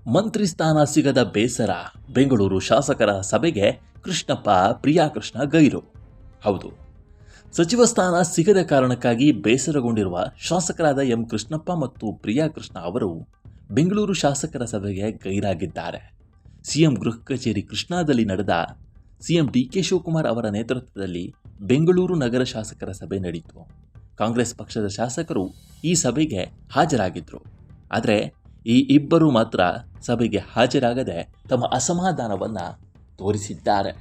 ಮಂತ್ರಿ ಸ್ಥಾನ ಸಿಗದ ಬೇಸರ, ಬೆಂಗಳೂರು ಶಾಸಕರ ಸಭೆಗೆ ಕೃಷ್ಣಪ್ಪ ಪ್ರಿಯಾಕೃಷ್ಣ ಗೈರು. ಹೌದು, ಸಚಿವ ಸ್ಥಾನ ಸಿಗದ ಕಾರಣಕ್ಕಾಗಿ ಬೇಸರಗೊಂಡಿರುವ ಶಾಸಕರಾದ ಎಂ ಕೃಷ್ಣಪ್ಪ ಮತ್ತು ಪ್ರಿಯಾಕೃಷ್ಣ ಅವರು ಬೆಂಗಳೂರು ಶಾಸಕರ ಸಭೆಗೆ ಗೈರಾಗಿದ್ದಾರೆ. ಸಿಎಂ ಗೃಹ ಕಚೇರಿ ಕೃಷ್ಣಾದಲ್ಲಿ ನಡೆದ ಸಿಎಂ ಡಿಕೆ ಶಿವಕುಮಾರ್ ಅವರ ನೇತೃತ್ವದಲ್ಲಿ ಬೆಂಗಳೂರು ನಗರ ಶಾಸಕರ ಸಭೆ ನಡೆಯಿತು. ಕಾಂಗ್ರೆಸ್ ಪಕ್ಷದ ಶಾಸಕರು ಈ ಸಭೆಗೆ ಹಾಜರಾಗಿದ್ದರು. ಆದರೆ ಈ ಇಬ್ಬರು ಮಾತ್ರ ಸಭೆಗೆ ಹಾಜರಾಗದೆ ತಮ್ಮ ಅಸಮಾಧಾನವನ್ನು ತೋರಿಸಿದ್ದಾರೆ.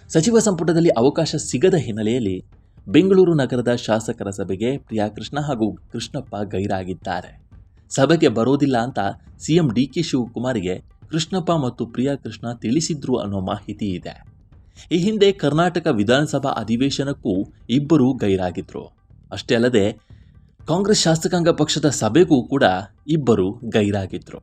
ಸಚಿವ ಸಂಪುಟದಲ್ಲಿ ಅವಕಾಶ ಸಿಗದ ಹಿನ್ನೆಲೆಯಲ್ಲಿ ಬೆಂಗಳೂರು ನಗರದ ಶಾಸಕರ ಸಭೆಗೆ ಪ್ರಿಯಾಕೃಷ್ಣ ಹಾಗೂ ಕೃಷ್ಣಪ್ಪ ಗೈರಾಗಿದ್ದಾರೆ. ಸಭೆಗೆ ಬರೋದಿಲ್ಲ ಅಂತ ಸಿಎಂ ಡಿಕೆ ಶಿವಕುಮಾರ್ಗೆ ಕೃಷ್ಣಪ್ಪ ಮತ್ತು ಪ್ರಿಯಾಕೃಷ್ಣ ತಿಳಿಸಿದ್ರು ಅನ್ನೋ ಮಾಹಿತಿ ಇದೆ. ಈ ಹಿಂದೆ ಕರ್ನಾಟಕ ವಿಧಾನಸಭಾ ಅಧಿವೇಶನಕ್ಕೂ ಇಬ್ಬರು ಗೈರಾಗಿದ್ರು. ಅಷ್ಟೇ ಅಲ್ಲದೆ ಕಾಂಗ್ರೆಸ್ ಶಾಸಕಾಂಗ ಪಕ್ಷದ ಸಭೆಗೂ ಕೂಡ ಇಬ್ಬರು ಗೈರಾಗಿದ್ರು.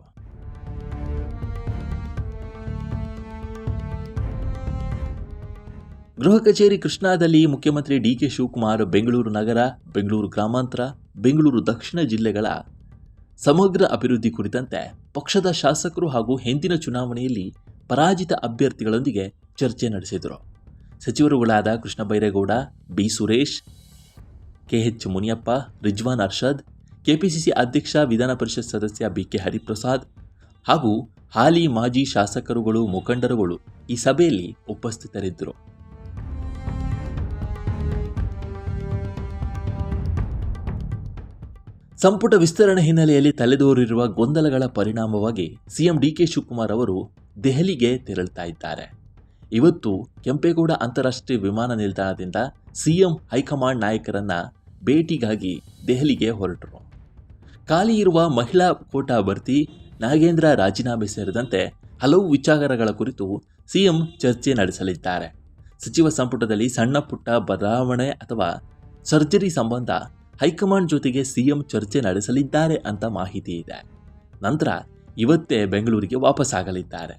ಗೃಹ ಕಚೇರಿ ಕೃಷ್ಣಾದಲ್ಲಿ ಮುಖ್ಯಮಂತ್ರಿ ಡಿಕೆ ಶಿವಕುಮಾರ್ ಬೆಂಗಳೂರು ನಗರ, ಬೆಂಗಳೂರು ಗ್ರಾಮಾಂತರ, ಬೆಂಗಳೂರು ದಕ್ಷಿಣ ಜಿಲ್ಲೆಗಳ ಸಮಗ್ರ ಅಭಿವೃದ್ಧಿ ಕುರಿತಂತೆ ಪಕ್ಷದ ಶಾಸಕರು ಹಾಗೂ ಹಿಂದಿನ ಚುನಾವಣೆಯಲ್ಲಿ ಪರಾಜಿತ ಅಭ್ಯರ್ಥಿಗಳೊಂದಿಗೆ ಚರ್ಚೆ ನಡೆಸಿದರು. ಸಚಿವರುಗಳಾದ Krishna Byregowda, B Suresh, KH Muniyappa, Rizwan Arshad, KPCC ಅಧ್ಯಕ್ಷ ವಿಧಾನ ಪರಿಷತ್ ಸದಸ್ಯ ಬಿಕೆ ಹರಿಪ್ರಸಾದ್ ಹಾಗೂ ಹಾಲಿ ಮಾಜಿ ಶಾಸಕರುಗಳು, ಮುಖಂಡರುಗಳು ಈ ಸಭೆಯಲ್ಲಿ ಉಪಸ್ಥಿತರಿದ್ದರು. ಸಂಪುಟ ವಿಸ್ತರಣೆ ಹಿನ್ನೆಲೆಯಲ್ಲಿ ತಲೆದೋರಿರುವ ಗೊಂದಲಗಳ ಪರಿಣಾಮವಾಗಿ ಸಿಎಂ ಡಿಕೆ ಶಿವಕುಮಾರ್ ಅವರು ದೆಹಲಿಗೆ ತೆರಳುತ್ತಾ ಇದ್ದಾರೆ. ಇವತ್ತು ಕೆಂಪೇಗೌಡ ಅಂತಾರಾಷ್ಟ್ರೀಯ ವಿಮಾನ ನಿಲ್ದಾಣದಿಂದ ಸಿಎಂ ಹೈಕಮಾಂಡ್ ನಾಯಕರನ್ನ ಭೇಟಿಗಾಗಿ ದೆಹಲಿಗೆ ಹೊರಟರು. ಖಾಲಿ ಇರುವ ಮಹಿಳಾ ಕೋಟಾ ಭರ್ತಿ, ನಾಗೇಂದ್ರ ರಾಜೀನಾಮೆ ಸೇರಿದಂತೆ ಹಲವು ವಿಚಾರಗಳ ಕುರಿತು ಸಿಎಂ ಚರ್ಚೆ ನಡೆಸಲಿದ್ದಾರೆ. ಸಚಿವ ಸಂಪುಟದಲ್ಲಿ ಸಣ್ಣ ಪುಟ್ಟ ಬದಲಾವಣೆ ಅಥವಾ ಸರ್ಜರಿ ಸಂಬಂಧ ಹೈಕಮಾಂಡ್ ಜೊತೆಗೆ ಸಿಎಂ ಚರ್ಚೆ ನಡೆಸಲಿದ್ದಾರೆ ಅಂತ ಮಾಹಿತಿ ಇದೆ. ನಂತರ ಇವತ್ತೇ ಬೆಂಗಳೂರಿಗೆ ವಾಪಸ್ಸಾಗಲಿದ್ದಾರೆ.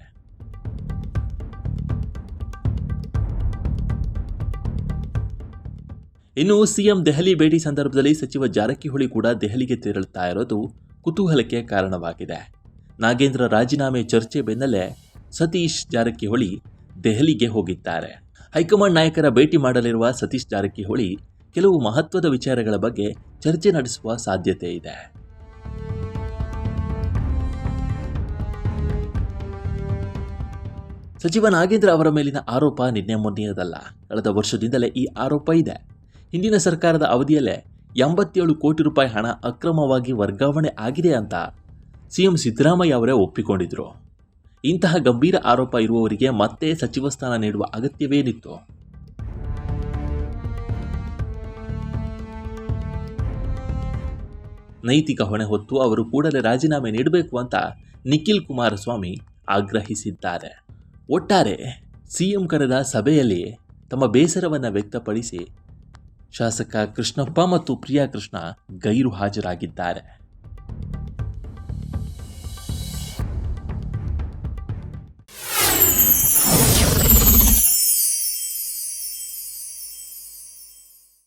ಇನ್ನು ಸಿಎಂ ದೆಹಲಿ ಭೇಟಿ ಸಂದರ್ಭದಲ್ಲಿ ಸಚಿವ ಜಾರಕಿಹೊಳಿ ಕೂಡ ದೆಹಲಿಗೆ ತೆರಳುತ್ತಾ ಇರೋದು ಕುತೂಹಲಕ್ಕೆ ಕಾರಣವಾಗಿದೆ. ನಾಗೇಂದ್ರ ರಾಜೀನಾಮೆ ಚರ್ಚೆ ಬೆನ್ನಲ್ಲೇ ಸತೀಶ್ ಜಾರಕಿಹೊಳಿ ದೆಹಲಿಗೆ ಹೋಗಿದ್ದಾರೆ. ಹೈಕಮಾಂಡ್ ನಾಯಕರ ಭೇಟಿ ಮಾಡಲಿರುವ ಸತೀಶ್ ಜಾರಕಿಹೊಳಿ ಕೆಲವು ಮಹತ್ವದ ವಿಚಾರಗಳ ಬಗ್ಗೆ ಚರ್ಚೆ ನಡೆಸುವ ಸಾಧ್ಯತೆ ಇದೆ. ಸಚಿವ ನಾಗೇಂದ್ರ ಅವರ ಮೇಲಿನ ಆರೋಪ ನಿನ್ನೆ ಮೊನ್ನೆಯದಲ್ಲ, ಕಳೆದ ವರ್ಷದಿಂದಲೇ ಈ ಆರೋಪ ಇದೆ. ಹಿಂದಿನ ಸರ್ಕಾರದ ಅವಧಿಯಲ್ಲೇ 87 ಕೋಟಿ ರೂಪಾಯಿ ಹಣ ಅಕ್ರಮವಾಗಿ ವರ್ಗಾವಣೆ ಆಗಿದೆ ಅಂತ ಸಿಎಂ ಸಿದ್ದರಾಮಯ್ಯ ಅವರೇ ಒಪ್ಪಿಕೊಂಡಿದ್ರು. ಇಂತಹ ಗಂಭೀರ ಆರೋಪ ಇರುವವರಿಗೆ ಮತ್ತೆ ಸಚಿವ ಸ್ಥಾನ ನೀಡುವ ಅಗತ್ಯವೇನಿತ್ತು? ನೈತಿಕ ಹೊಣೆ ಹೊತ್ತು ಅವರು ಕೂಡಲೇ ರಾಜೀನಾಮೆ ನೀಡಬೇಕು ಅಂತ ನಿಖಿಲ್ ಕುಮಾರಸ್ವಾಮಿ ಆಗ್ರಹಿಸಿದ್ದಾರೆ. ಒಟ್ಟಾರೆ ಸಿಎಂ ಕರೆದ ಸಭೆಯಲ್ಲಿ ತಮ್ಮ ಬೇಸರವನ್ನು ವ್ಯಕ್ತಪಡಿಸಿ ಶಾಸಕ ಕೃಷ್ಣಪ್ಪ ಮತ್ತು ಪ್ರಿಯಾಕೃಷ್ಣ ಗೈರು ಹಾಜರಾಗಿದ್ದಾರೆ.